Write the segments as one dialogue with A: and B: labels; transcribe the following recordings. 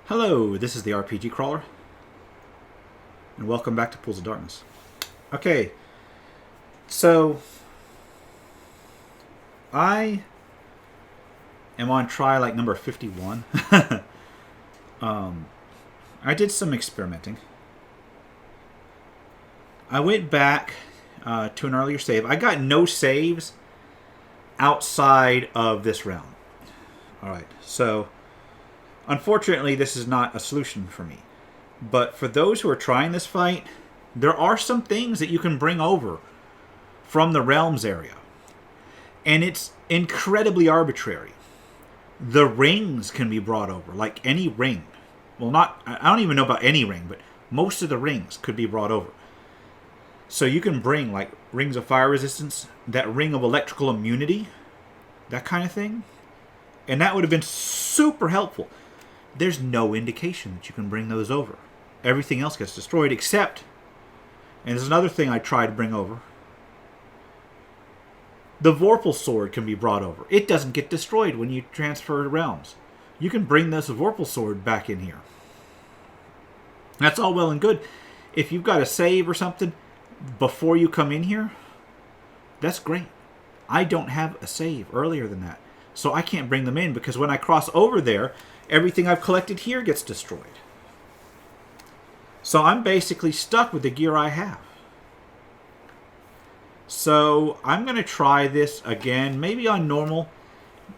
A: Hello, this is the RPG Crawler, and welcome back to Pools of Darkness. Okay, so I am on try like number 51. I did some experimenting. I went back to an earlier save. I got no saves outside of this realm. Alright, so unfortunately this is not a solution for me. But for those who are trying this fight, there are some things that you can bring over from the realms area. And it's incredibly arbitrary. The rings can be brought over, like any ring. Well, I don't even know about any ring, but most of the rings could be brought over. So you can bring, like, rings of fire resistance, that ring of electrical immunity, that kind of thing. And that would have been super helpful. There's no indication that you can bring those over. Everything else gets destroyed except, and there's another thing I tried to bring over, the Vorpal Sword can be brought over. It doesn't get destroyed when you transfer realms. You can bring this Vorpal Sword back in here. That's all well and good. If you've got a save or something before you come in here, that's great. I don't have a save earlier than that. So I can't bring them in because when I cross over there, everything I've collected here gets destroyed. So I'm basically stuck with the gear I have. So I'm going to try this again, maybe on normal.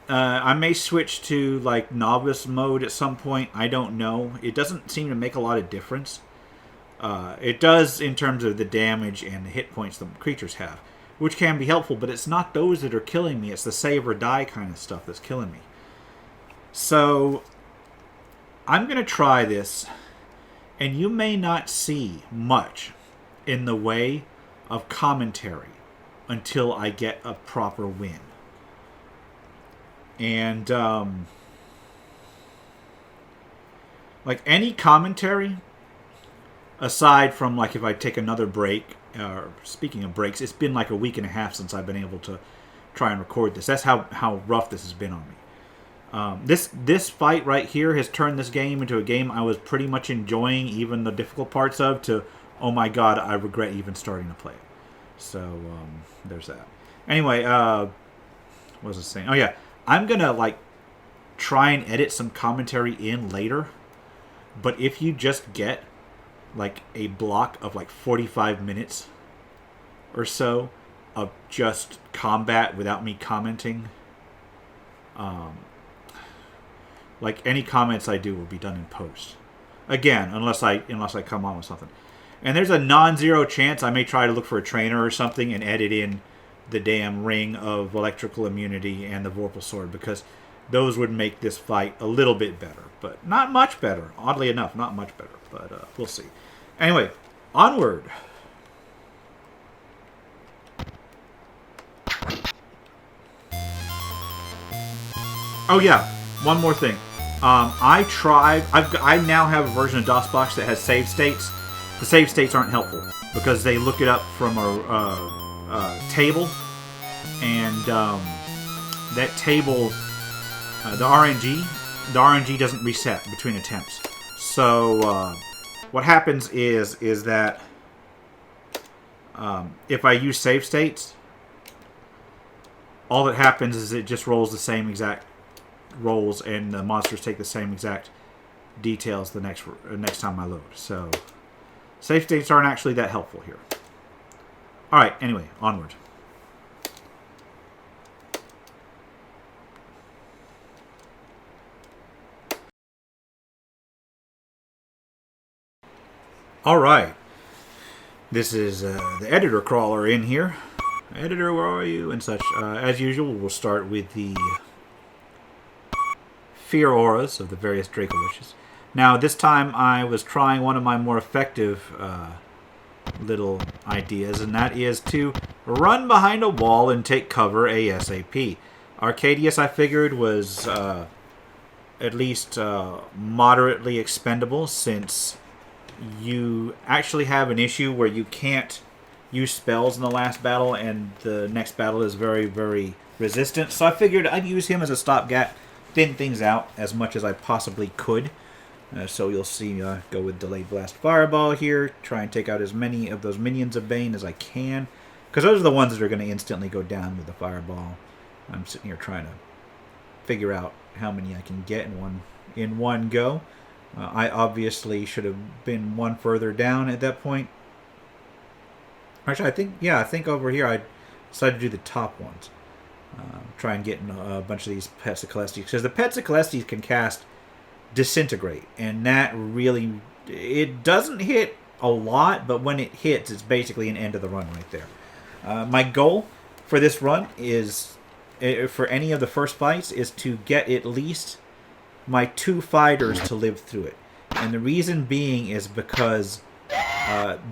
A: I may switch to like novice mode at some point. I don't know. It doesn't seem to make a lot of difference. It does in terms of the damage and the hit points the creatures have, which can be helpful, but it's not those that are killing me. It's the save or die kind of stuff that's killing me. So I'm going to try this, and you may not see much in the way of commentary until I get a proper win. And like any commentary, aside from like if I take another break, speaking of breaks, it's been like a week and a half since I've been able to try and record this. That's how rough this has been on me. This fight right here has turned this game into a game I was pretty much enjoying, even the difficult parts of, to, oh my god, I regret even starting to play it. So, there's that. Anyway, what was I saying? Oh yeah, I'm gonna, like, try and edit some commentary in later, but if you just get, like, a block of, like, 45 minutes or so of just combat without me commenting, like, any comments I do will be done in post. Again, unless I come on with something. And there's a non-zero chance I may try to look for a trainer or something and edit in the damn ring of electrical immunity and the Vorpal Sword, because those would make this fight a little bit better. But not much better. Oddly enough, not much better. But we'll see. Anyway, onward. Oh yeah, one more thing. I now have a version of DOSBox that has save states. The save states aren't helpful because they look it up from a table, and that table, the RNG doesn't reset between attempts. So what happens is that if I use save states, all that happens is it just rolls the same exact rolls, and the monsters take the same exact details the next time I load. So save states aren't actually that helpful here. Alright, anyway, onward. Alright. This is the editor crawler in here. Editor, where are you? And such. As usual, we'll start with the fear auras of the various Dracolishes. Now, this time I was trying one of my more effective little ideas, and that is to run behind a wall and take cover ASAP. Arcadius, I figured, was at least moderately expendable, since you actually have an issue where you can't use spells in the last battle, and the next battle is very, very resistant. So I figured I'd use him as a stopgap, thin things out as much as I possibly could. So you'll see go with Delayed Blast Fireball here. Try and take out as many of those minions of Bane as I can. Because those are the ones that are going to instantly go down with the Fireball. I'm sitting here trying to figure out how many I can get in one go. I obviously should have been one further down at that point. Actually, I think over here I decided to do the top ones. Try and get a bunch of these Pets of Celestes. Because the Pets of Celestes can cast Disintegrate. And that really... It doesn't hit a lot, but when it hits, it's basically an end of the run right there. My goal for this run is... for any of the first fights, is to get at least my 2 fighters to live through it. And the reason being is because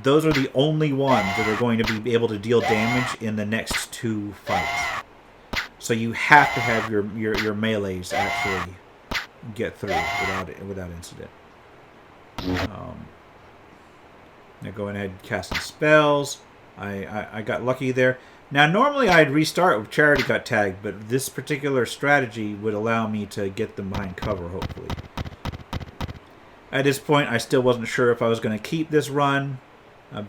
A: those are the only ones that are going to be able to deal damage in the next 2 fights. So you have to have your melees actually get through without incident. Now going ahead and casting spells. I got lucky there. Now, normally I'd restart if Charity got tagged, but this particular strategy would allow me to get them behind cover, hopefully. At this point, I still wasn't sure if I was going to keep this run,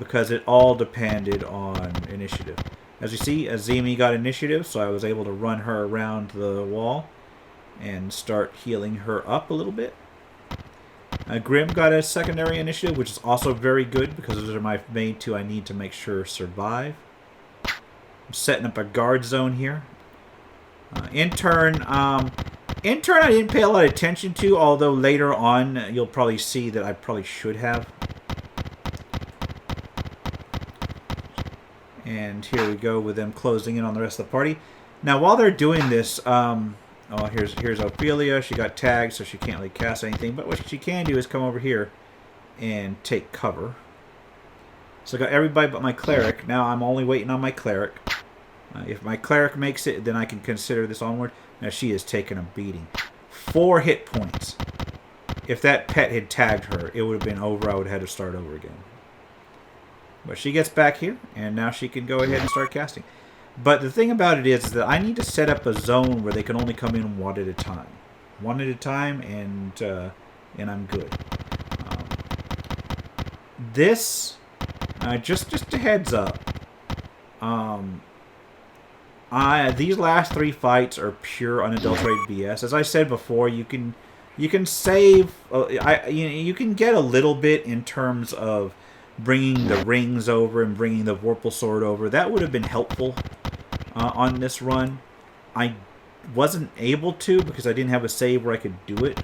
A: because it all depended on initiative. As you see, Azimi got initiative, so I was able to run her around the wall and start healing her up a little bit. Grim got a secondary initiative, which is also very good, because those are my main 2 I need to make sure survive. I'm setting up a guard zone here. Intern I didn't pay a lot of attention to, although later on you'll probably see that I probably should have. And here we go with them closing in on the rest of the party. Now while they're doing this, here's Ophelia. She got tagged, so she can't really cast anything. But what she can do is come over here and take cover. So I got everybody but my cleric. Now I'm only waiting on my cleric. If my cleric makes it, then I can consider this onward. Now she is taking a beating. 4 hit points. If that pet had tagged her, it would have been over. I would have had to start over again. But she gets back here, and now she can go ahead and start casting. But the thing about it is that I need to set up a zone where they can only come in one at a time. One at a time, and I'm good. This, just a heads up. These last 3 fights are pure unadulterated BS. As I said before, you can save. You can get a little bit in terms of bringing the rings over and bringing the Vorpal Sword over. That would have been helpful on this run. I wasn't able to because I didn't have a save where I could do it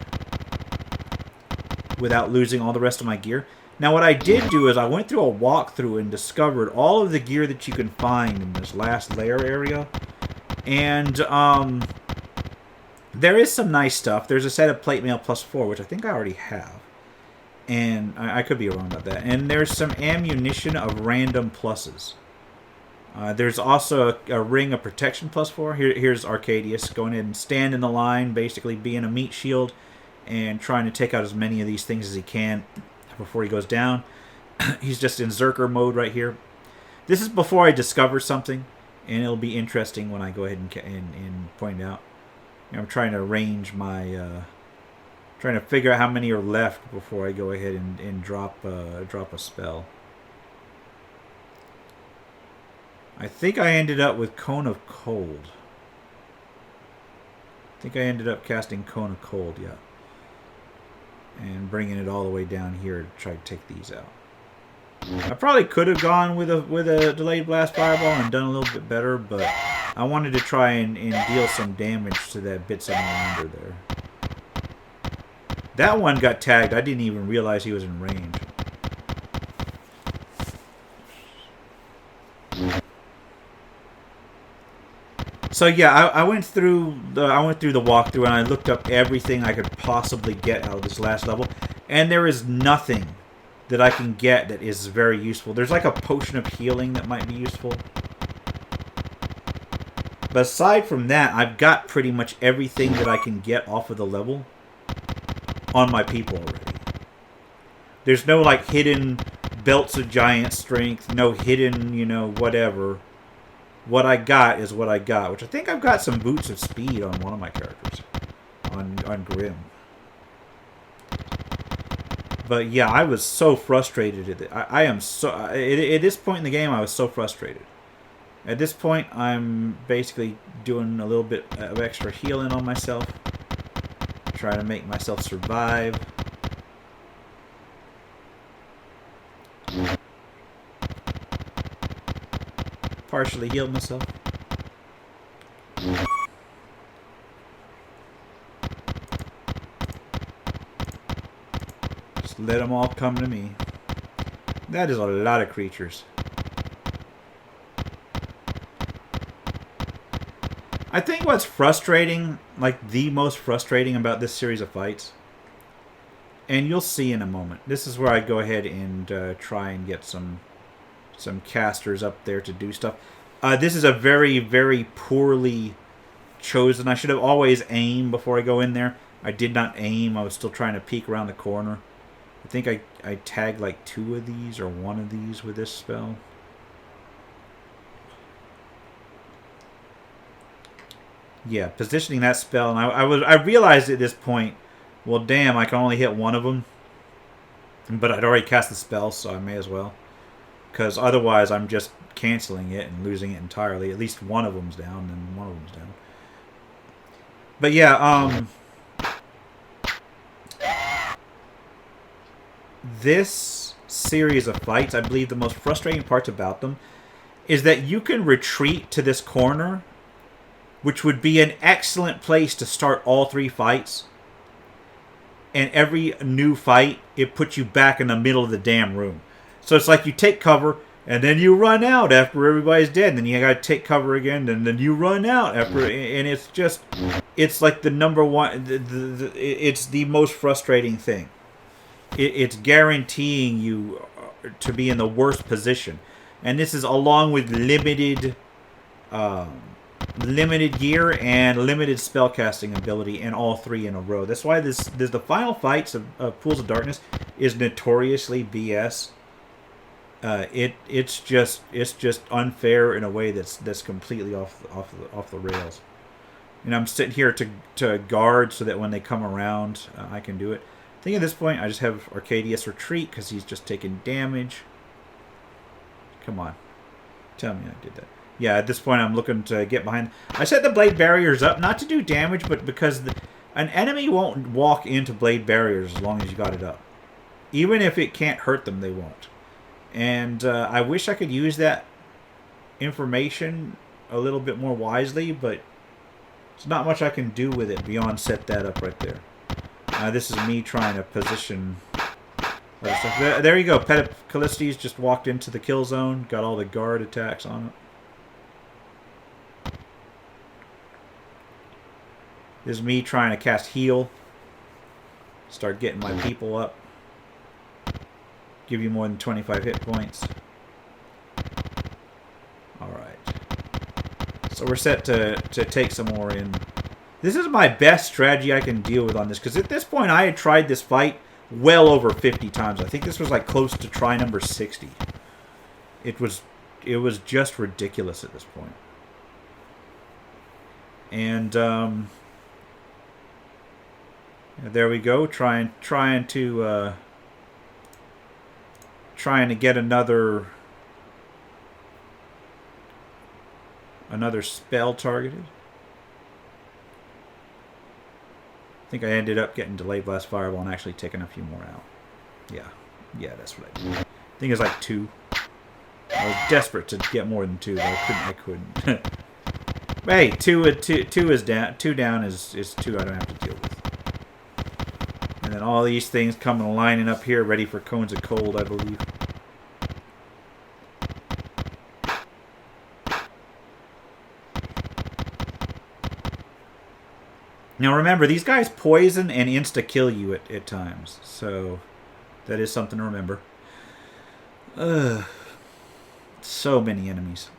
A: without losing all the rest of my gear. Now what I did do is I went through a walkthrough and discovered all of the gear that you can find in this last layer area. And there is some nice stuff. There's a set of plate mail +4, which I think I already have. And I could be wrong about that. And there's some ammunition of random pluses. There's also a ring of protection +4. Here's Arcadius going in and stand in the line, basically being a meat shield and trying to take out as many of these things as he can before he goes down. He's just in Zerker mode right here. This is before I discover something, and it'll be interesting when I go ahead and point it out. I'm trying to arrange my... trying to figure out how many are left before I go ahead and drop a spell. I think I ended up with Cone of Cold. I think I ended up casting Cone of Cold, yeah. And bringing it all the way down here to try to take these out. I probably could have gone with a Delayed Blast Fireball and done a little bit better, but I wanted to try and deal some damage to that bits on the under there. That one got tagged. I didn't even realize he was in range. So yeah, I went through the walkthrough and I looked up everything I could possibly get out of this last level, and there is nothing that I can get that is very useful. There's like a potion of healing that might be useful. But aside from that, I've got pretty much everything that I can get off of the level on my people already. There's no like hidden belts of giant strength, no hidden, whatever. What I got is what I got, which I think I've got some boots of speed on one of my characters, on Grim. But yeah, I was so frustrated at it. I am so at this point in the game, I was so frustrated. At this point, I'm basically doing a little bit of extra healing on myself, trying to make myself survive. Partially healed myself. Just let them all come to me. That is a lot of creatures. I think what's frustrating, like the most frustrating about this series of fights, and you'll see in a moment, this is where I go ahead and try and get some casters up there to do stuff. This is a very, very poorly chosen. I should have always aimed before I go in there. I did not aim. I was still trying to peek around the corner. I think I tagged like 2 of these or 1 of these with this spell. Yeah, positioning that spell, and I realized at this point, well, damn, I can only hit 1 of them, but I'd already cast the spell, so I may as well, because otherwise I'm just canceling it and losing it entirely. At least 1 of them's down, and 1 of them's down. But yeah, this series of fights, I believe the most frustrating parts about them is that you can retreat to this corner, which would be an excellent place to start all 3 fights. And every new fight, it puts you back in the middle of the damn room. So it's like you take cover, and then you run out after everybody's dead. And then you gotta take cover again, and then you run out after. And it's just, it's like the number one. It's the most frustrating thing. It's guaranteeing you to be in the worst position, and this is along with limited gear and limited spellcasting ability in all 3 in a row. That's why the final fights of Pools of Darkness is notoriously BS. It's just unfair in a way that's completely off the rails. And I'm sitting here to guard so that when they come around, I can do it. I think at this point I just have Arcadius retreat because he's just taking damage. Come on, tell me I did that. Yeah, at this point I'm looking to get behind. I set the blade barriers up not to do damage, but because an enemy won't walk into blade barriers as long as you got it up. Even if it can't hurt them, they won't. And I wish I could use that information a little bit more wisely, but there's not much I can do with it beyond set that up right there. This is me trying to position other stuff. There you go. Callistes just walked into the kill zone, got all the guard attacks on it. This is me trying to cast heal. Start getting my people up. Give you more than 25 hit points. Alright. So we're set to take some more in. This is my best strategy I can deal with on this, because at this point I had tried this fight well over 50 times. I think this was like close to try number 60. It was just ridiculous at this point. And there we go, trying to get another spell targeted. I think I ended up getting Delayed Blast Fireball and actually taking a few more out. Yeah, that's what I did. I think it was like 2. I was desperate to get more than 2, but I couldn't. Hey, 2 is down. 2 down is 2 I don't have to deal with. And then all these things coming lining up here, ready for Cones of Cold, I believe. Now remember, these guys poison and insta-kill you at times, so that is something to remember. So many enemies.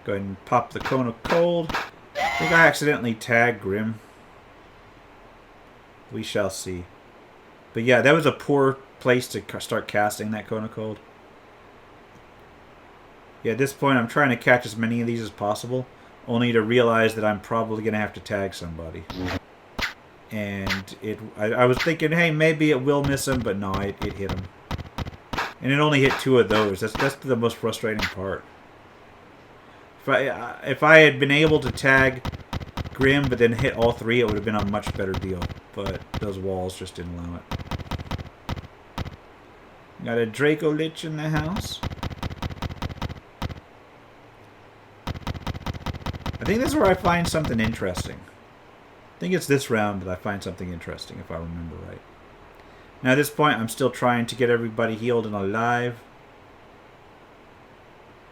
A: Go ahead and pop the Cone of Cold. I think I accidentally tagged Grim. We shall see. But yeah, that was a poor place to start casting that Cone of Cold. Yeah, at this point I'm trying to catch as many of these as possible, only to realize that I'm probably going to have to tag somebody. And I was thinking, hey, maybe it will miss him, but no, it hit him. And it only hit 2 of those. That's the most frustrating part. If I had been able to tag Grim, but then hit all 3, it would have been a much better deal. But those walls just didn't allow it. Got a Draco Lich in the house. I think this is where I find something interesting. I think it's this round that I find something interesting, if I remember right. Now at this point, I'm still trying to get everybody healed and alive.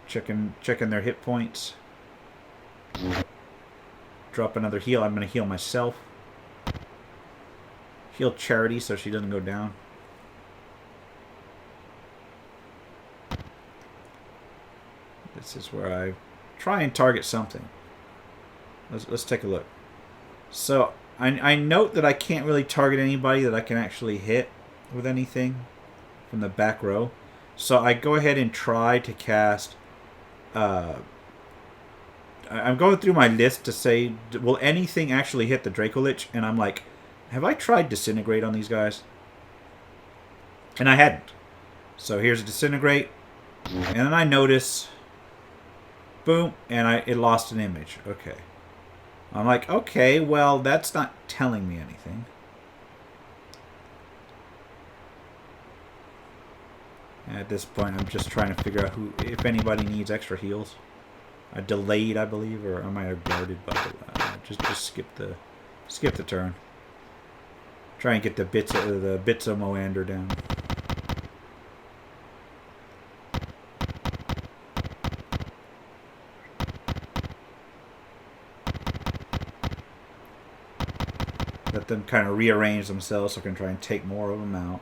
A: Checking their hit points. Drop another heal. I'm going to heal myself. Heal Charity so she doesn't go down. This is where I try and target something. Let's take a look. So I note that I can't really target anybody that I can actually hit with anything from the back row. So I go ahead and try to cast... I'm going through my list to say, will anything actually hit the Draco Lich? And I'm like, have I tried Disintegrate on these guys? And I hadn't. So here's a Disintegrate. And then I notice... Boom, and it lost an image. Okay. I'm like, okay, well, that's not telling me anything. At this point, I'm just trying to figure out if anybody needs extra heals. I delayed, I believe, or I might have guarded, but just skip the turn. Try and get the bits of Moander down. Let them kind of rearrange themselves so I can try and take more of them out.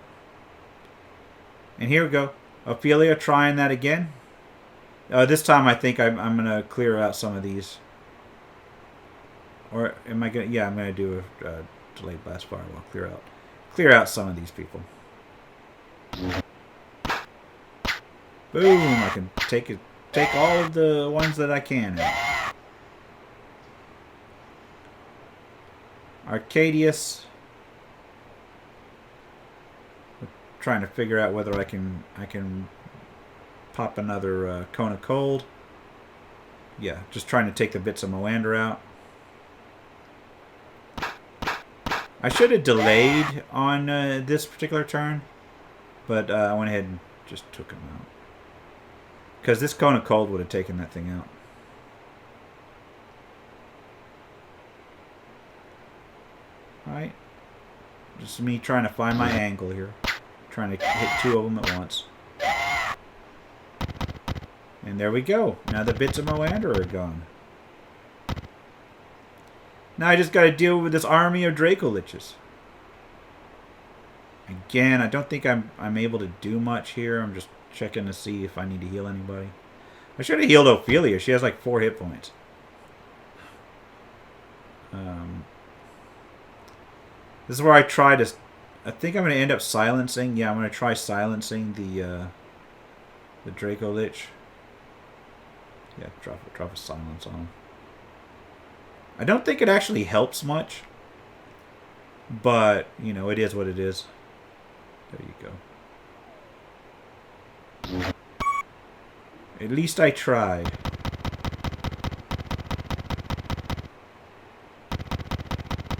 A: And here we go. Ophelia trying that again. This time I think I'm going to clear out some of these. Or am I going to... Yeah, I'm going to do a delayed blast firewall. Clear out some of these people. Boom! I can take all of the ones that I can out. Arcadius. Trying to figure out whether I can pop another Cone of Cold. Yeah, just trying to take the bits of Moander out. I should have delayed on this particular turn, but I went ahead and just took him out. Because this Cone of Cold would have taken that thing out. Alright. Just me trying to find my angle here. Trying to hit 2 of them at once. And there we go. Now the bits of Moander are gone. Now I just got to deal with this army of Draco Liches. Again, I don't think I'm able to do much here. I'm just checking to see if I need to heal anybody. I should have healed Ophelia. She has like 4 hit points. This is where I try to... I think I'm going to end up silencing. Yeah, I'm going to try silencing the Draco Lich. Yeah, drop a silence on him. I don't think it actually helps much. But, you know, it is what it is. There you go. At least I tried.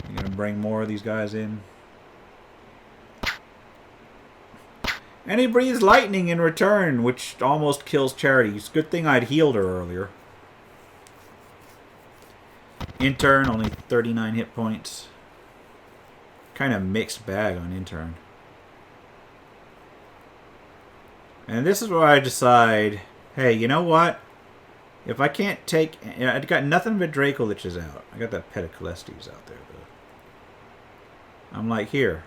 A: I'm going to bring more of these guys in. And he breathes lightning in return, which almost kills Charity. It's a good thing I'd healed her earlier. Intern, only 39 hit points. Kind of mixed bag on Intern. And this is where I decide, hey, you know what? If I can't take... I've got nothing but Draco Liches out. I got that Pedicalestes out there, though. I'm like, here.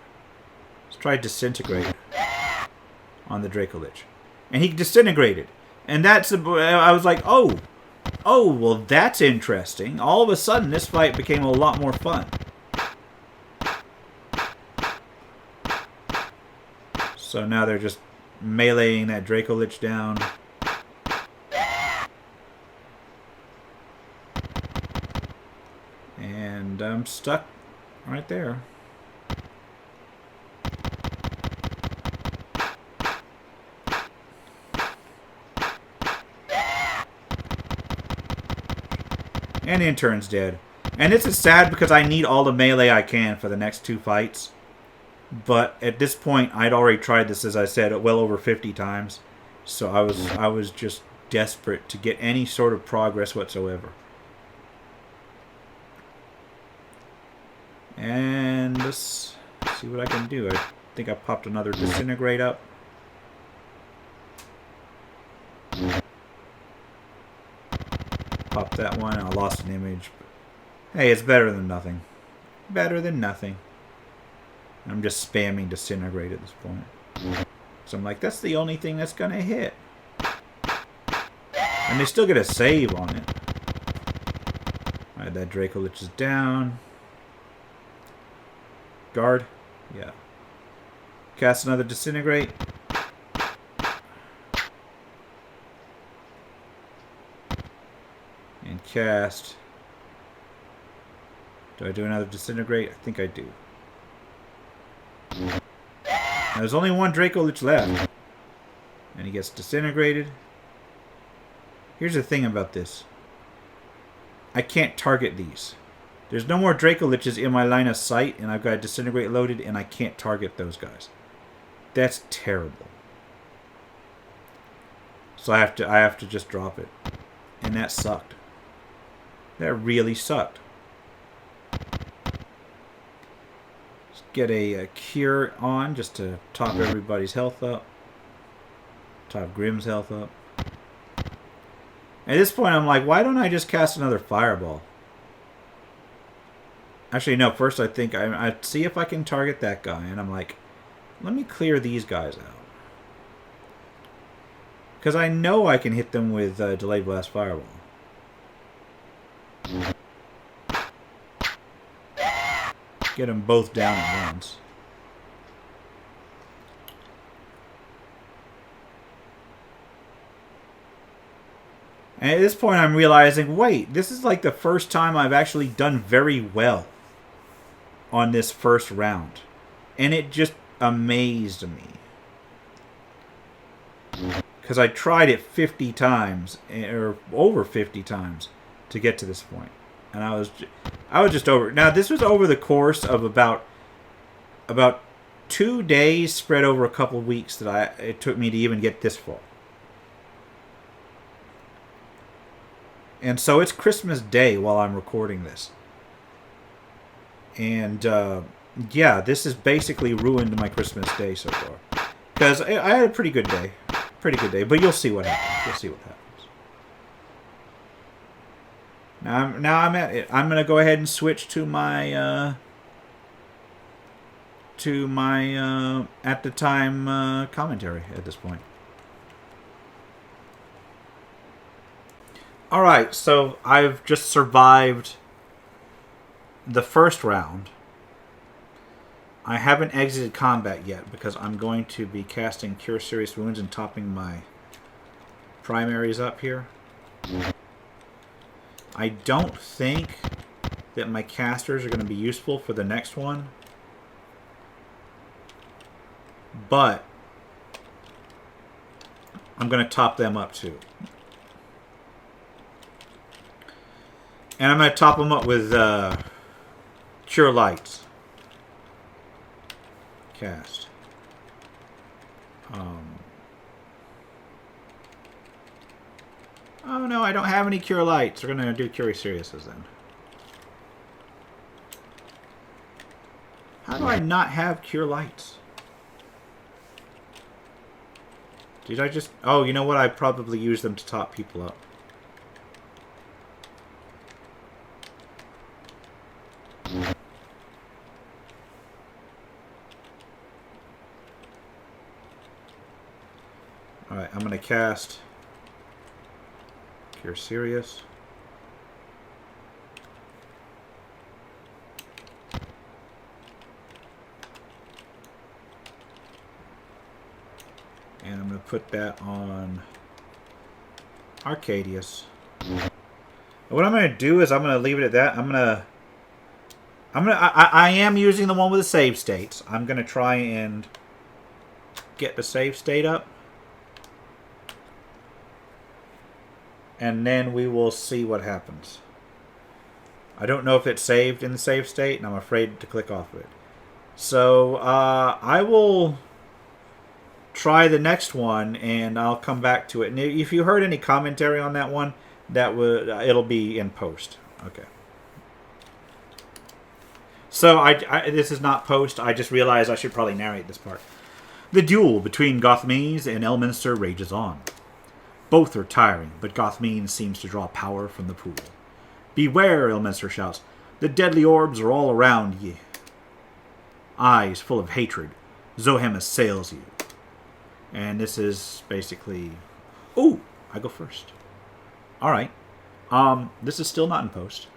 A: Let's try Disintegrate on the Draco Lich. And he disintegrated. And that's... I was like, oh, well, that's interesting. All of a sudden, this fight became a lot more fun. So now they're just meleeing that Draco Lich down. And I'm stuck right there. And intern's dead. And this is sad because I need all the melee I can for the next 2 fights. But at this point, I'd already tried this, as I said, well over 50 times. So I was just desperate to get any sort of progress whatsoever. And let's see what I can do. I think I popped another disintegrate up. Popped that one. I lost an image. But hey, it's better than nothing. Better than nothing. I'm just spamming disintegrate at this point. So I'm like, that's the only thing that's going to hit. And they still get a save on it. Alright, that Draco Lich is down. Guard. Yeah. Cast another disintegrate. And cast. Do I do another disintegrate? I think I do. Now, there's only one Draco Lich left. And he gets disintegrated. Here's the thing about this. I can't target these. There's no more Draco Liches in my line of sight, and I've got a disintegrate loaded, and I can't target those guys. That's terrible. So I have to just drop it. And that sucked. That really sucked. Let's get a cure on just to top everybody's health up. Top Grimm's health up. At this point, I'm like, why don't I just cast another fireball? Actually, no. First, I think I see if I can target that guy, and I'm like, let me clear these guys out, because I know I can hit them with delayed blast fireball. Get them both down at once. And at this point, I'm realizing, wait, this is like the first time I've actually done very well on this first round. And it just amazed me. Because I tried it 50 times, or over 50 times, to get to this point. And I was just over. Now, this was over the course of about 2 days spread over a couple of weeks that it took me to even get this far. And so it's Christmas Day while I'm recording this. And, yeah, this has basically ruined my Christmas Day so far. Because I had a pretty good day. Pretty good day. But you'll see what happens. You'll see what happens. Now I'm at it. I'm going to go ahead and switch to my at the time commentary at this point. Alright, so I've just survived the first round. I haven't exited combat yet because I'm going to be casting Cure Serious Wounds and topping my primaries up here. I don't think that my casters are going to be useful for the next one. But I'm going to top them up too. And I'm going to top them up with Cure Lights. Cast. Oh no, I don't have any Cure Lights. We're going to do Cure Seriouses then. How do I not have Cure Lights? Did I just... Oh, you know what? I probably used them to top people up. Alright, I'm going to cast Cure Serious. And I'm going to put that on Arcadius. And what I'm going to do is I'm going to leave it at that. I am using the one with the save states. I'm going to try and get the save state up. And then we will see what happens. I don't know if it's saved in the save state, and I'm afraid to click off of it. So I will try the next one, and I'll come back to it. And if you heard any commentary on that one, it'll be in post. Okay. So this is not post. I just realized I should probably narrate this part. The duel between Gothmenes and Elminster rages on. Both are tiring, but Gothmenes seems to draw power from the pool. Beware, Elminster shouts. The deadly orbs are all around ye. Eyes full of hatred, Zohem assails you. And this is basically... Ooh, I go first. Alright. This is still not in post.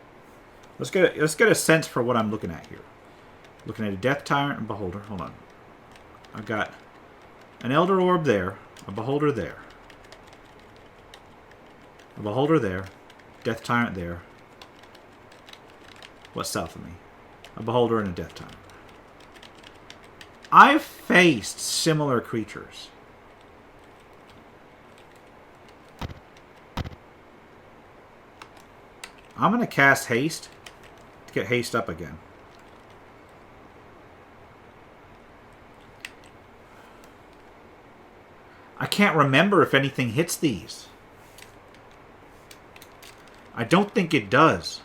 A: Let's get a sense for what I'm looking at here. Looking at a Death Tyrant and Beholder. Hold on. I've got an Elder Orb there, a Beholder there, a Beholder there, Death Tyrant there. What's south of me? A Beholder and a Death Tyrant. I've faced similar creatures. I'm going to cast Haste to get Haste up again. I can't remember if anything hits these. I don't think it does.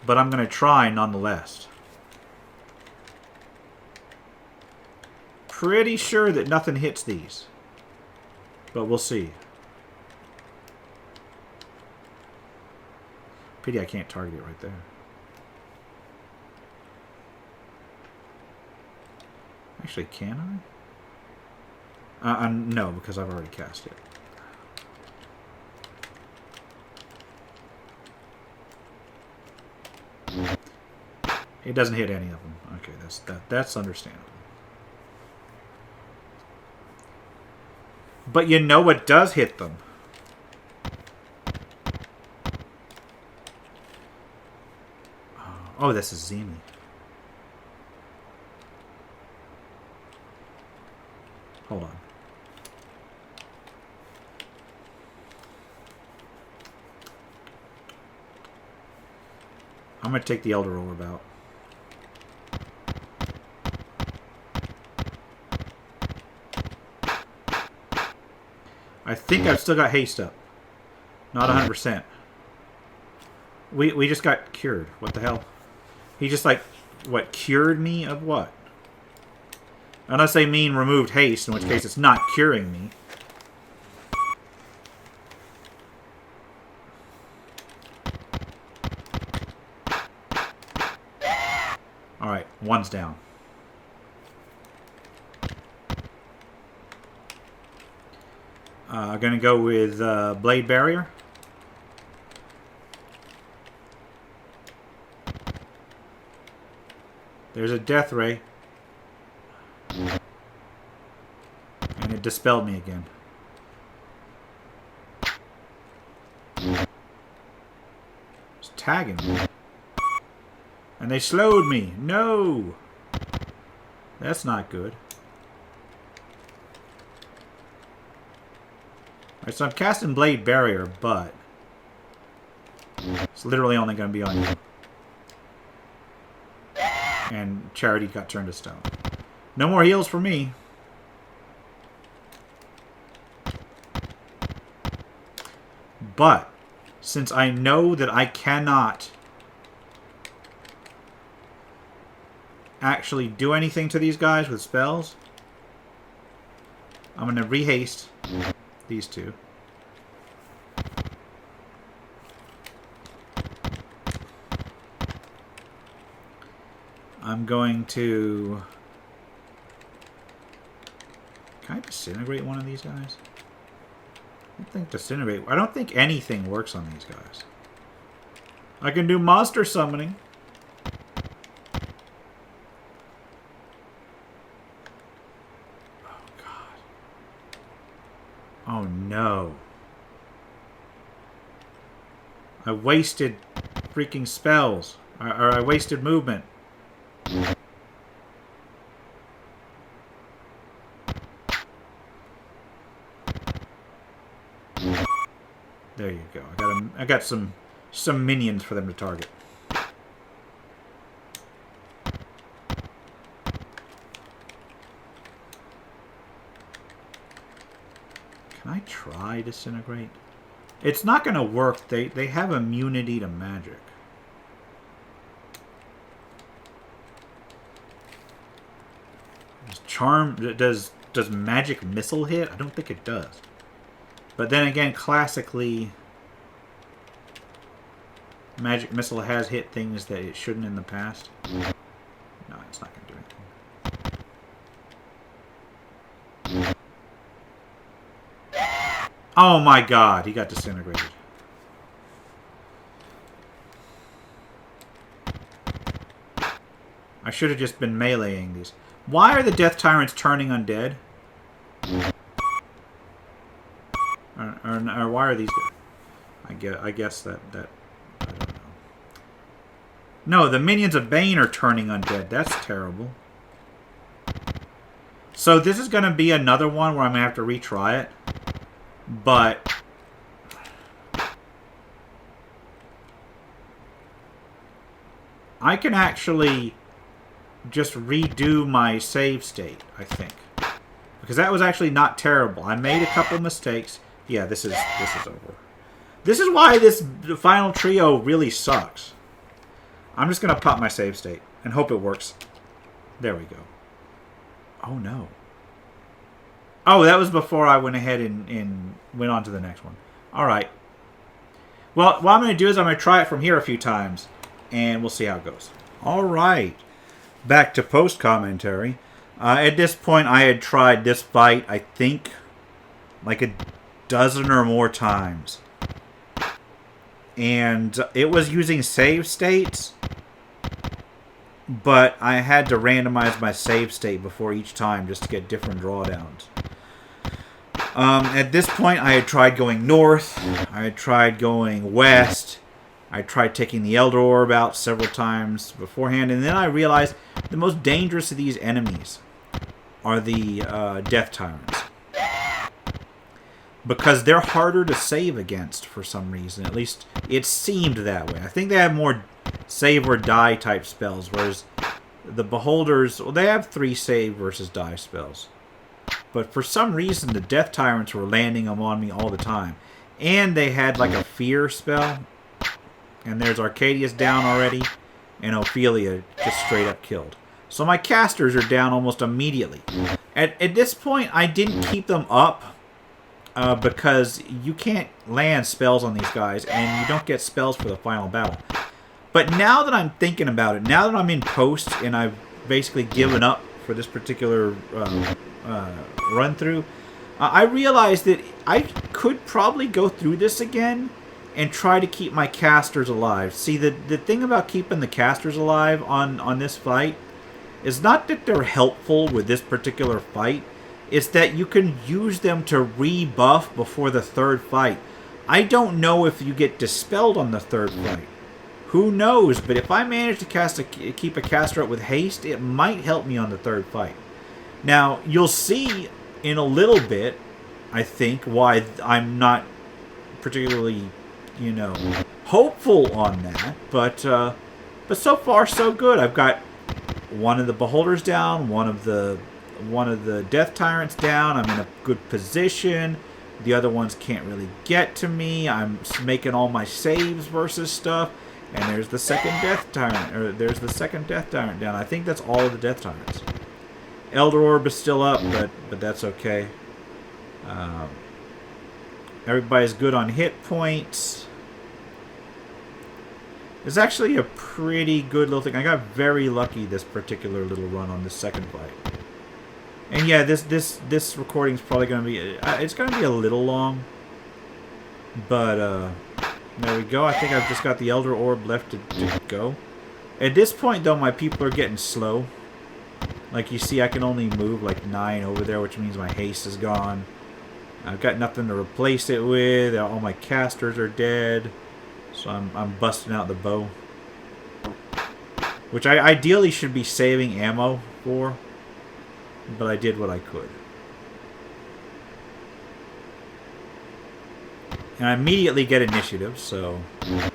A: But I'm going to try nonetheless. Pretty sure that nothing hits these. But we'll see. Pity I can't target it right there. Actually, can I? No, because I've already cast it. It doesn't hit any of them. Okay, that's understandable. But you know what does hit them? Oh, this is Zemi. Hold on. I'm going to take the Elder Orb out. I think I've still got haste up. Not 100%. We just got cured. What the hell? He just like, what, cured me of what? Unless they mean removed haste, in which case it's not curing me. Alright, one's down. I'm going to go with Blade Barrier. There's a Death Ray. And it dispelled me again. It's tagging me. And they slowed me. No! That's not good. Alright, so I'm casting Blade Barrier, but it's literally only going to be on you. And Charity got turned to stone. No more heals for me. But since I know that I cannot actually do anything to these guys with spells, I'm going to rehaste these two. I'm going to... Can I disintegrate one of these guys? I don't think disintegrate... I don't think anything works on these guys. I can do monster summoning. Oh, God. Oh, no. I wasted freaking spells. Or I wasted movement. There you go. I got some minions for them to target. I try Disintegrate? It's not going to work. They have immunity to magic. Does magic missile hit? I don't think it does. But then again, classically, magic missile has hit things that it shouldn't in the past. No, it's not going to do anything. Oh my god, he got disintegrated. I should have just been meleeing these. Why are the Death Tyrants turning undead? Or why are these... I guess that... I don't know. No, the minions of Bane are turning undead. That's terrible. So this is going to be another one where I'm going to have to retry it. But... I can actually just redo my save state, I think. Because that was actually not terrible. I made a couple mistakes. Yeah, this is over. This is why this final trio really sucks. I'm just going to pop my save state and hope it works. There we go. Oh, no. Oh, that was before I went ahead and went on to the next one. All right. Well, what I'm going to do is I'm going to try it from here a few times, and we'll see how it goes. All right. Back to post-commentary. At this point, I had tried this fight, I think, like a dozen or more times. And it was using save states, but I had to randomize my save state before each time just to get different drawdowns. At this point, I had tried going north. I had tried going west. I tried taking the Elder Orb out several times beforehand. And then I realized the most dangerous of these enemies are the Death Tyrants. Because they're harder to save against for some reason. At least it seemed that way. I think they have more save or die type spells. Whereas the Beholders, well, they have 3 save versus die spells. But for some reason, the Death Tyrants were landing them on me all the time. And they had like a fear spell. And there's Arcadius down already. And Ophelia just straight up killed. So my casters are down almost immediately. At this point, I didn't keep them up. Because you can't land spells on these guys. And you don't get spells for the final battle. But now that I'm thinking about it, now that I'm in post and I've basically given up for this particular run through, I realized that I could probably go through this again and try to keep my casters alive. See, the thing about keeping the casters alive on this fight is not that they're helpful with this particular fight. It's that you can use them to rebuff before the third fight. I don't know if you get dispelled on the third fight. Who knows? But if I manage to keep a caster up with haste, it might help me on the third fight. Now, you'll see in a little bit, I think, why I'm not particularly, hopeful on that. But so far, so good. I've got one of the Beholders down, one of the Death Tyrants down. I'm in a good position. The other ones can't really get to me. I'm making all my saves versus stuff. And there's the second Death Tyrant, or there's the second Death Tyrant down. I think that's all of the Death Tyrants. Elder Orb is still up, but that's okay. Everybody's good on hit points. It's actually a pretty good little thing. I got very lucky this particular little run on this second fight. And yeah, this recording's probably going to be... it's going to be a little long. But, there we go. I think I've just got the Elder Orb left to go. At this point, though, my people are getting slow. Like you see, I can only move like 9 over there, which means my haste is gone. I've got nothing to replace it with. All my casters are dead. So I'm busting out the bow. Which I ideally should be saving ammo for. But I did what I could. And I immediately get initiative, so I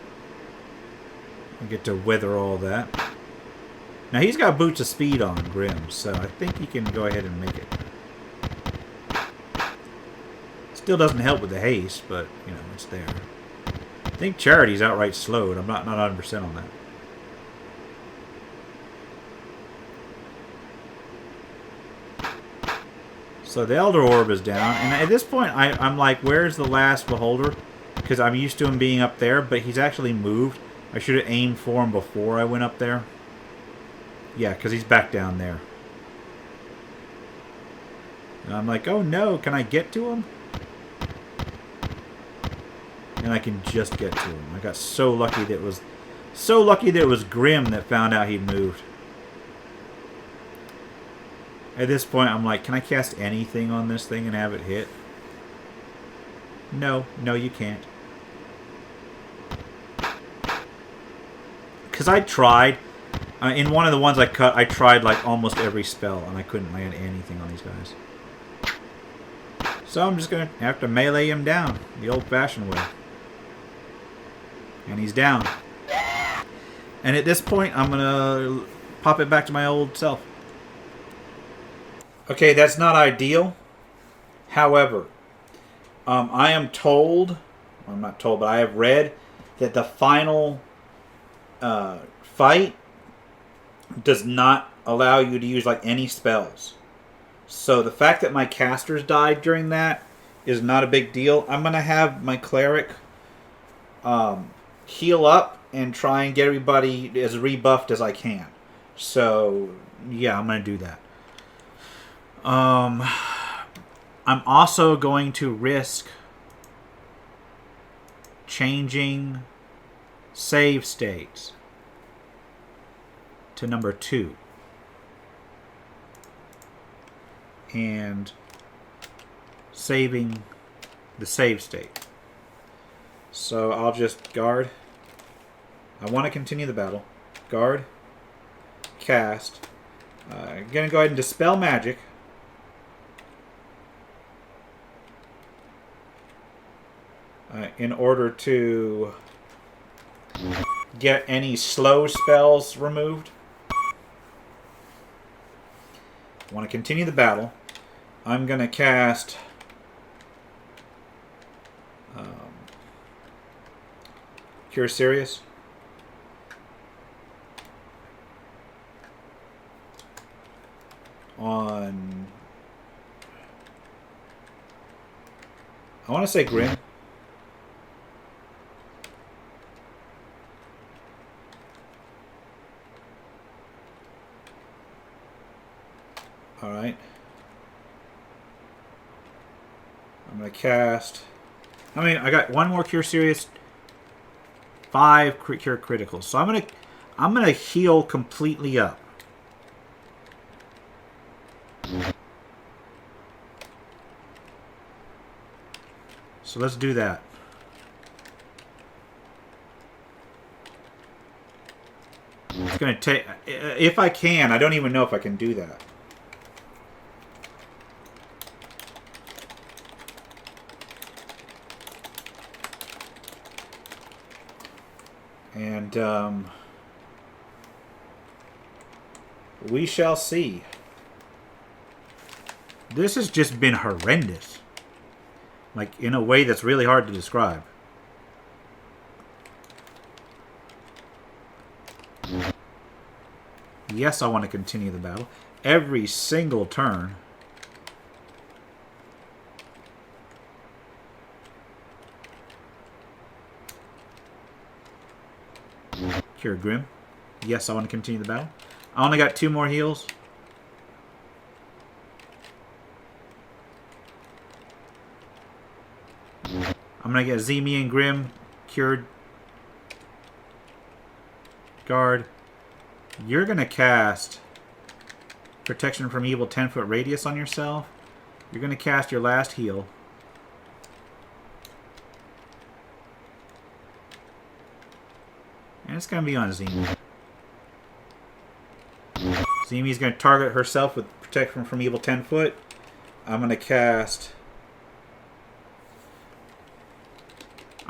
A: get to weather all that. Now he's got boots of speed on, Grim, so I think he can go ahead and make it. It's Still doesn't help with the haste, but, you know, it's there. I think Charity's outright slowed. I'm not 100% on that. So the Elder Orb is down. And at this point, I'm like, where's the last Beholder? Because I'm used to him being up there, but he's actually moved. I should have aimed for him before I went up there. Yeah, because he's back down there. And I'm like, oh no, can I get to him? And I can just get to him. I got so lucky that it was Grim that found out he'd moved. At this point, I'm like, can I cast anything on this thing and have it hit? No, you can't. Because I tried. In one of the ones I cut, I tried like almost every spell, and I couldn't land anything on these guys. So I'm just going to have to melee him down the old-fashioned way. And he's down. And at this point, I'm going to pop it back to my old self. Okay, that's not ideal. However, I am told, well, I'm not told, but I have read that the final fight does not allow you to use like any spells. So the fact that my casters died during that is not a big deal. I'm going to have my cleric heal up and try and get everybody as rebuffed as I can. So, yeah, I'm going to do that. I'm also going to risk changing save states to number 2. And saving the save state. So I'll just guard. I want to continue the battle. Guard. Cast. I'm going to go ahead and dispel magic. In order to get any slow spells removed. I want to continue the battle. I'm going to cast Cure Serious. On... I want to say Grim. Alright. I'm going to cast... I mean, I got one more Cure Serious, 5 Cure Criticals. So I'm going to heal completely up. So let's do that. It's going to take... If I can, I don't even know if I can do that. And we shall see. This has just been horrendous. Like, in a way that's really hard to describe. Yes, I want to continue the battle. Every single turn. Cure Grim. Yes, I want to continue the battle. I only got 2 more heals. I'm going to get Zemi and Grim cured. Guard. You're going to cast Protection from Evil 10-foot radius on yourself. You're going to cast your last heal. And it's going to be on Zemi. Zemi's going to target herself with Protection from Evil 10-foot. I'm going to cast...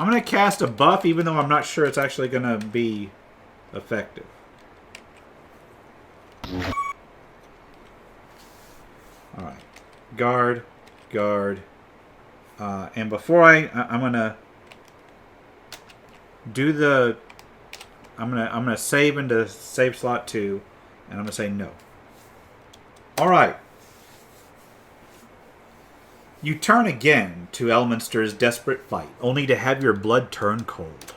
A: I'm going to cast a buff, even though I'm not sure it's actually going to be effective. Alright. Guard. Guard. And before I'm gonna do the, I'm gonna save into save slot 2, and I'm gonna say no. All right. You turn again to Elminster's desperate fight, only to have your blood turn cold.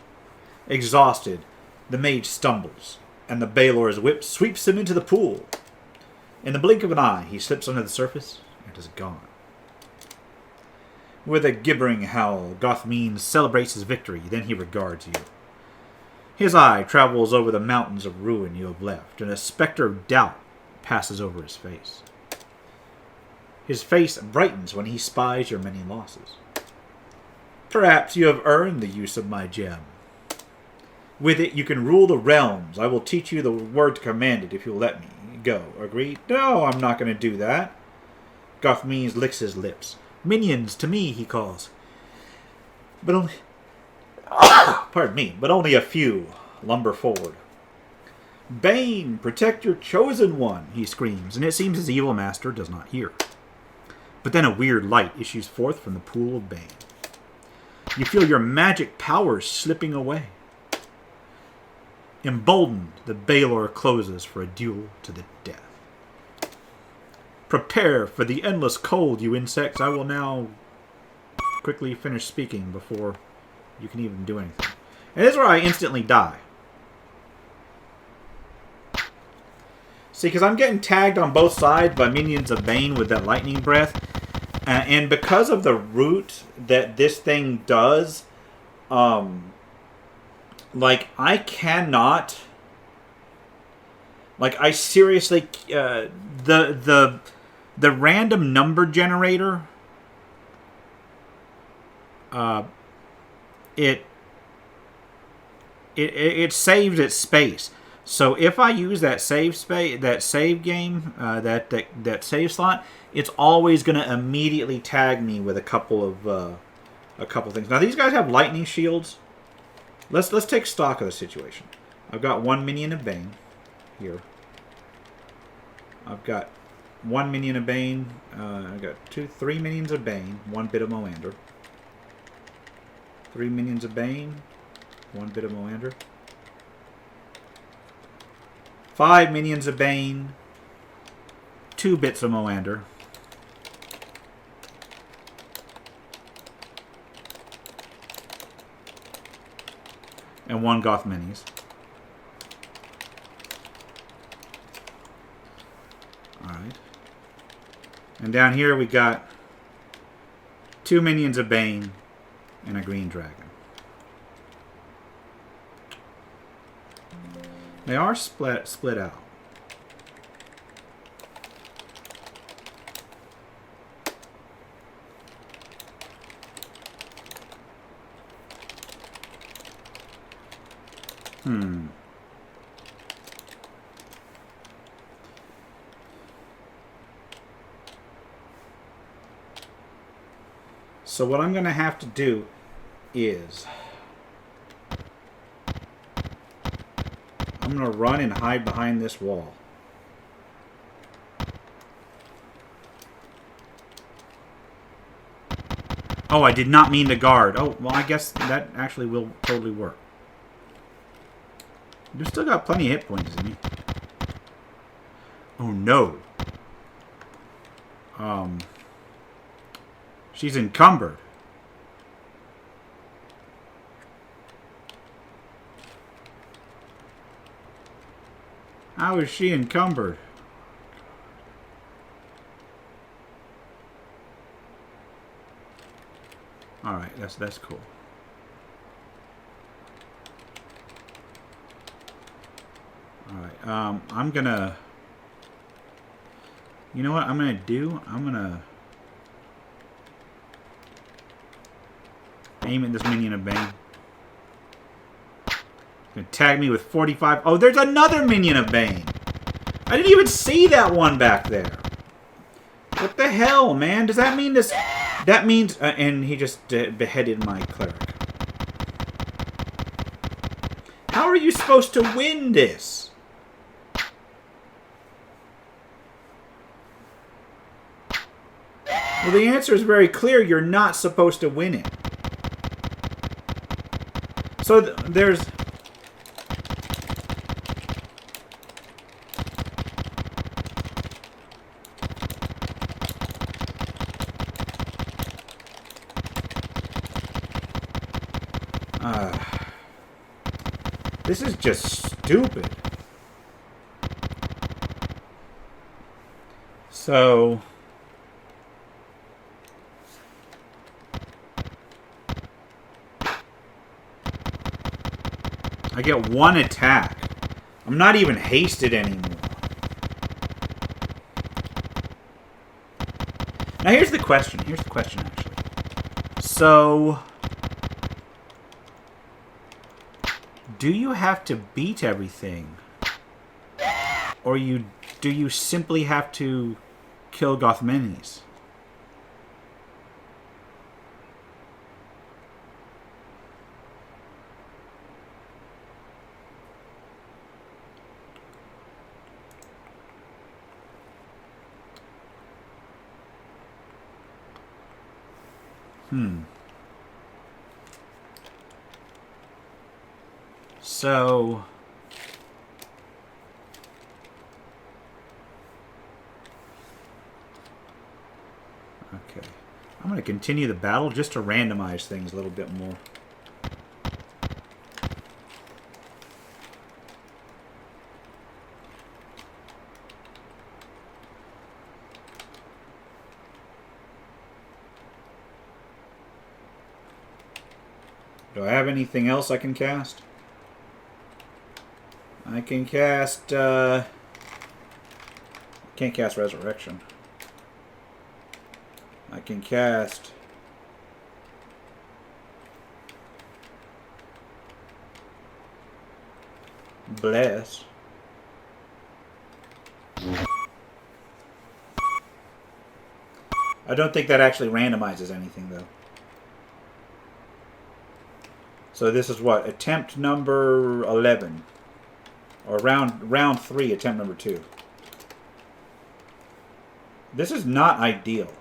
A: Exhausted, the mage stumbles, and the Baelor's whip sweeps him into the pool. In the blink of an eye, he slips under the surface and is gone. With a gibbering howl, Gothmeen celebrates his victory, then he regards you. His eye travels over the mountains of ruin you have left, and a specter of doubt passes over his face. His face brightens when he spies your many losses. Perhaps you have earned the use of my gem. With it you can rule the realms. I will teach you the word to command it if you'll let me. Go. Agreed? No, I'm not going to do that. Gothmeen licks his lips. Minions, to me, he calls. But only... pardon me, but only a few lumber forward. Bane, protect your chosen one, he screams, and it seems his evil master does not hear. But then a weird light issues forth from the pool of Bane. You feel your magic powers slipping away. Emboldened, the Baelor closes for a duel to the death. Prepare for the endless cold, you insects. I will now quickly finish speaking before you can even do anything. And this is where I instantly die. See, because I'm getting tagged on both sides by minions of Bane with that lightning breath. And because of the route that this thing does, like, I cannot... Like, I seriously... The random number generator... It saves its space. So if I use that save game, that save slot, it's always going to immediately tag me with a couple things. Now these guys have lightning shields. Let's take stock of the situation. I've got one minion of Bane here. I've got one minion of Bane. I've got three minions of Bane. One bit of Moander. 3 minions of Bane. 1 bit of Moander. 5 minions of Bane. 2 bits of Moander. And 1 Goth Minis. Alright. And down here we got 2 minions of Bane and a green dragon. They are split out. So what I'm going to have to do is I'm going to run and hide behind this wall. Oh, I did not mean to guard. Oh, well, I guess that actually will totally work. You've still got plenty of hit points, isn't he? Oh, no. She's encumbered. How is she encumbered? Alright, that's cool. Alright, I'm gonna... You know what I'm gonna do? I'm gonna... aim at this minion of Bane. Gonna tag me with 45. Oh, there's another minion of Bane. I didn't even see that one back there. What the hell, man? Does that mean this? That means, and he just beheaded my cleric. How are you supposed to win this? Well, the answer is very clear. You're not supposed to win it. So there's... this is just stupid. So... I get one attack. I'm not even hasted anymore. Now here's the question. Here's the question, actually. So... do you have to beat everything? Or do you simply have to kill Gothmenes? So... okay. I'm going to continue the battle just to randomize things a little bit more. Do I have anything else I can cast? I can cast, can't cast Resurrection. I can cast... Bless. I don't think that actually randomizes anything, though. So this is what? Attempt number 11. Or round 3, attempt number 2. This is not ideal.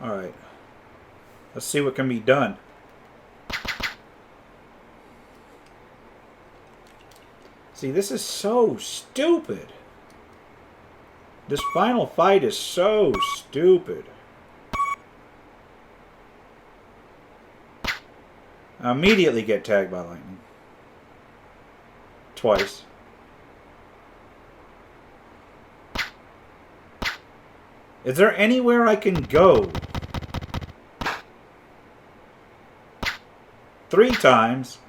A: Alright. Let's see what can be done. See, this is so stupid. This final fight is so stupid. I immediately get tagged by lightning. Twice. Is there anywhere I can go? 3 times.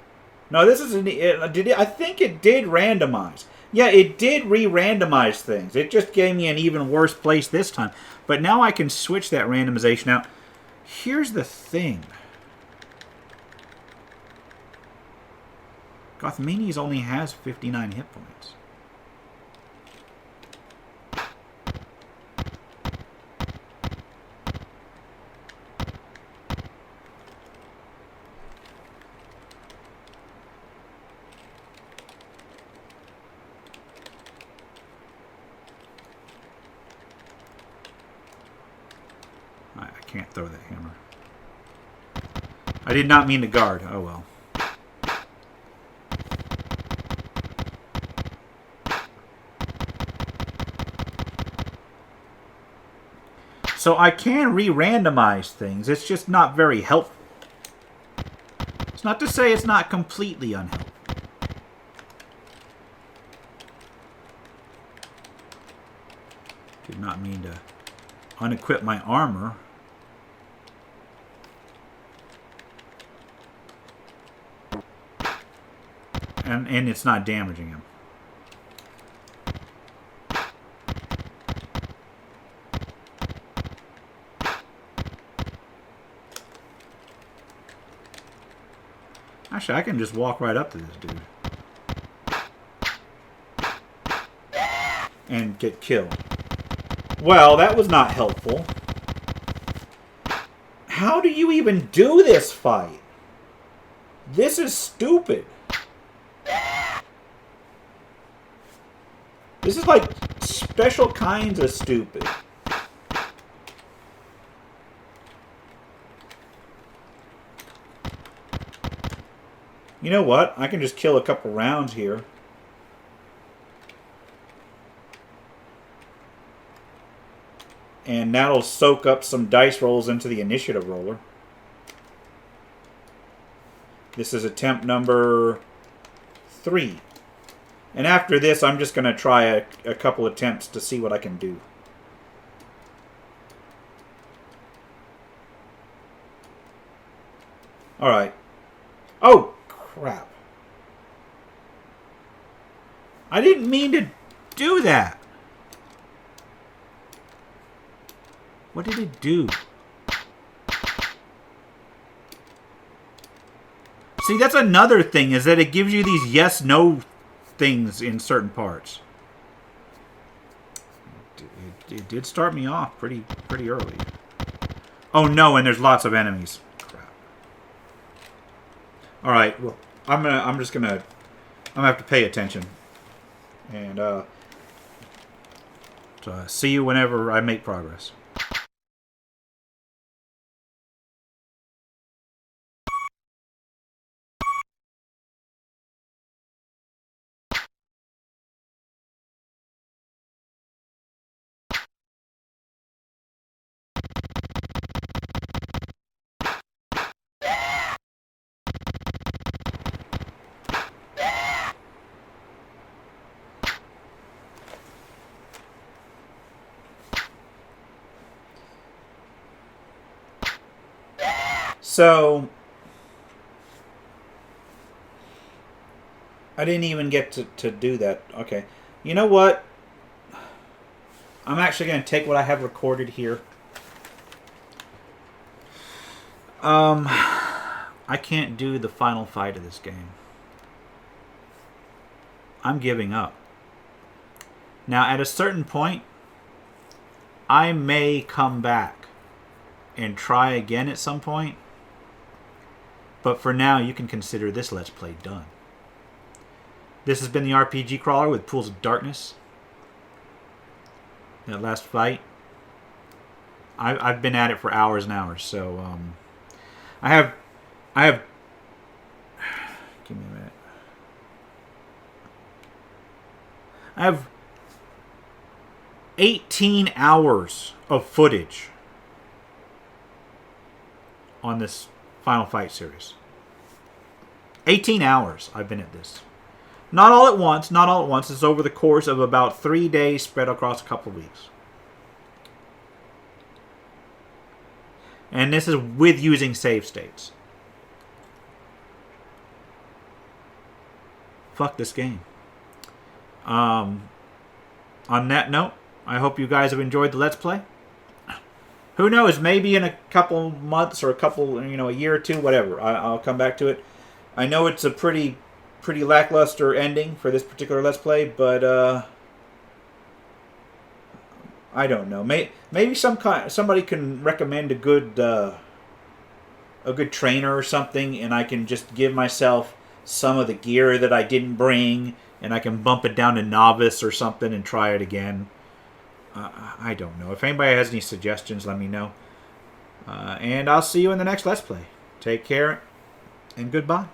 A: No, this is I think it did randomize. Yeah, it did re-randomize things. It just gave me an even worse place this time. But now I can switch that randomization out. Here's the thing. Gothmenes only has 59 hit points. Can't throw that hammer. I did not mean to guard. Oh well. So I can re-randomize things. It's just not very helpful. It's not to say it's not completely unhelpful. Did not mean to unequip my armor. And it's not damaging him. Actually, I can just walk right up to this dude. And get killed. Well, that was not helpful. How do you even do this fight? This is stupid. This is like special kinds of stupid. You know what? I can just kill a couple rounds here. And that'll soak up some dice rolls into the initiative roller. This is attempt number 3. And after this, I'm just going to try a couple attempts to see what I can do. Alright. Oh, crap. I didn't mean to do that. What did it do? See, that's another thing, is that it gives you these yes-no things in certain parts. It did start me off pretty early. Oh no, and there's lots of enemies. Crap. All right, well, I'm gonna have to pay attention, and so see you whenever I make progress. So, I didn't even get to do that. Okay. You know what? I'm actually going to take what I have recorded here. I can't do the final fight of this game. I'm giving up. Now, at a certain point, I may come back and try again at some point. But for now, you can consider this Let's Play done. This has been the RPG Crawler with Pools of Darkness. That last fight, I've been at it for hours and hours. So I have. Give me a minute. I have 18 hours of footage on this Final Fight series. 18 hours I've been at this. Not all at once. Not all at once. It's over the course of about 3 days spread across a couple of weeks. And this is with using save states. Fuck this game. On that note, I hope you guys have enjoyed the Let's Play. Who knows? Maybe in a couple months or a year or two, whatever. I'll come back to it. I know it's a pretty lackluster ending for this particular Let's Play, but I don't know. Maybe somebody can recommend a good trainer or something, and I can just give myself some of the gear that I didn't bring, and I can bump it down to novice or something and try it again. I don't know. If anybody has any suggestions, let me know. And I'll see you in the next Let's Play. Take care, and goodbye.